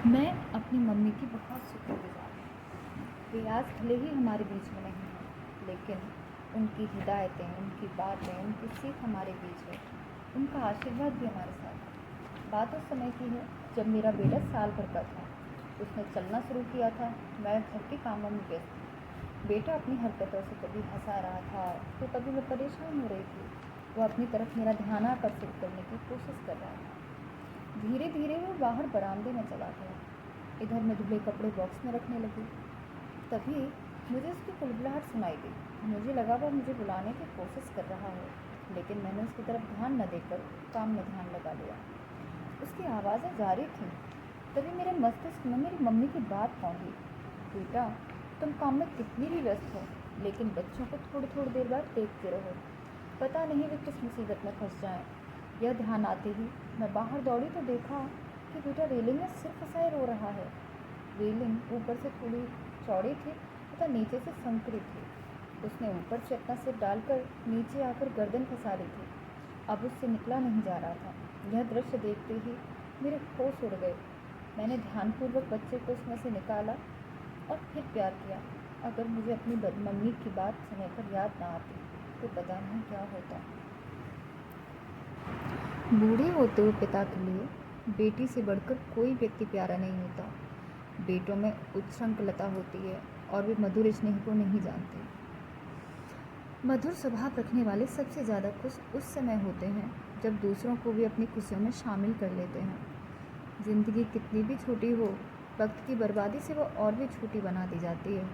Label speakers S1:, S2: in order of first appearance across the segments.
S1: मैं अपनी मम्मी की बहुत शुक्रगुजार हूँ। वे आज भले ही हमारे बीच में नहीं हैं, लेकिन उनकी हिदायतें, उनकी बातें, उनकी सीख हमारे बीच है। उनका आशीर्वाद भी हमारे साथ है। बात उस समय की है जब मेरा बेटा साल भर का था। उसने चलना शुरू किया था। मैं घर के कामों में व्यस्त थी। बेटा अपनी हरकतों से कभी हंसा रहा था तो कभी मैं परेशान हो रही थी। वो अपनी तरफ मेरा ध्यान आकर्षित करने की कोशिश कर रहा था। धीरे धीरे वो बाहर बरामदे में चला गया। इधर मैं धुले कपड़े बॉक्स में रखने लगी। तभी मुझे उसकी कुलबुलाहट सुनाई दी। मुझे लगा वह मुझे बुलाने की कोशिश कर रहा है, लेकिन मैंने उसकी तरफ ध्यान न देकर काम में ध्यान लगा लिया। उसकी आवाज़ें जारी थीं। तभी मेरे मस्तिष्क में मेरी मम्मी की बात पहुंची। बेटा, तुम काम में कितनी भी व्यस्त हो, लेकिन बच्चों को थोड़ी थोड़ी देर बाद देखते रहो। पता नहीं वे किस मुसीबत में फंस जाएं। यह ध्यान आते ही मैं बाहर दौड़ी तो देखा कि बेटा रेलिंग में सिर फंसाए रो रहा है। रेलिंग ऊपर से थोड़ी चौड़ी थी तथा नीचे से संकरी थी। उसने ऊपर से अपना सिर डालकर नीचे आकर गर्दन फंसा ली थी। अब उससे निकला नहीं जा रहा था। यह दृश्य देखते ही मेरे होश उड़ गए। मैंने ध्यानपूर्वक बच्चे को उसमें से निकाला और फिर प्यार किया। अगर मुझे अपनी मम्मी की बात समय पर याद ना आती तो पता नहीं क्या होता। बूढ़े होते हुए पिता के लिए बेटी से बढ़कर कोई व्यक्ति प्यारा नहीं होता। बेटों में उच्छृंखलता होती है और वे मधुर स्नेह को नहीं जानते। मधुर स्वभाव रखने वाले सबसे ज़्यादा खुश उस समय होते हैं जब दूसरों को भी अपनी खुशियों में शामिल कर लेते हैं। ज़िंदगी कितनी भी छोटी हो, वक्त की बर्बादी से वह और भी छोटी बना दी जाती है।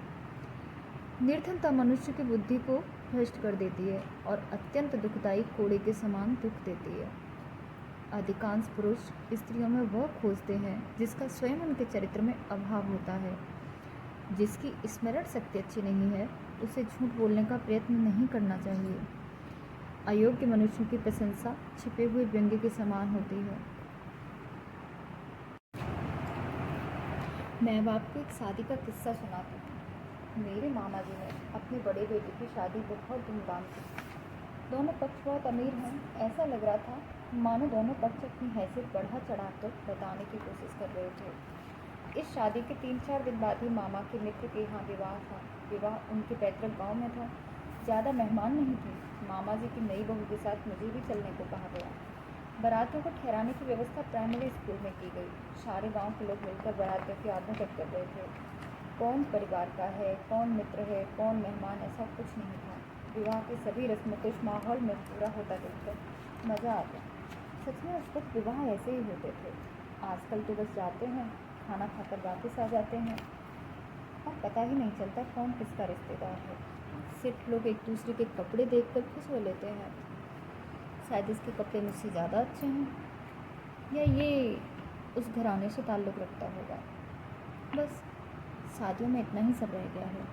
S1: निर्धनता मनुष्य की बुद्धि को भ्रष्ट कर देती है और अत्यंत दुखदायी कोड़े के समान दुख देती है। अधिकांश पुरुष स्त्रियों में वह खोजते हैं जिसका स्वयं उनके चरित्र में अभाव होता है। जिसकी स्मरण शक्ति अच्छी नहीं है, उसे झूठ बोलने का प्रयत्न नहीं करना चाहिए। अयोग्य मनुष्यों की प्रशंसा छिपे हुए व्यंग्य के समान होती है। मैं अब आपको एक शादी का किस्सा सुनाती हूँ। मेरे मामा जी ने अपने बड़े बेटे की शादी बहुत धूमधाम से की। दोनों पक्ष बहुत अमीर हैं। ऐसा लग रहा था मानो दोनों पक्ष अपनी हैसियत बढ़ा चढ़ाकर बताने की कोशिश कर रहे थे। इस शादी के 3-4 दिन बाद ही मामा के मित्र के यहाँ विवाह था। विवाह उनके पैतृक गांव में था। ज़्यादा मेहमान नहीं थे। मामा जी की नई बहू के साथ मुझे भी चलने को कहा गया। बारातियों को ठहराने की व्यवस्था प्राइमरी स्कूल में की गई। सारे गांव के लोग मिलकर बारातियों की आगमन कर रहे थे। कौन परिवार का है, कौन मित्र है, कौन मेहमान, ऐसा कुछ नहीं था। विवाह की सभी रस्में तो इस माहौल में पूरा होता देखकर मज़ा आ गया। सच में उस वक्त विवाह ऐसे ही होते थे। आजकल तो बस जाते हैं, खाना खाकर वापस आ जाते हैं और पता ही नहीं चलता कौन किसका रिश्तेदार है। सिर्फ लोग एक दूसरे के कपड़े देखकर खुश हो लेते हैं। शायद इसके कपड़े मुझसे ज़्यादा अच्छे हैं, या ये उस घराने से ताल्लुक़ रखता होगा। बस शादियों में इतना ही सब रह गया है।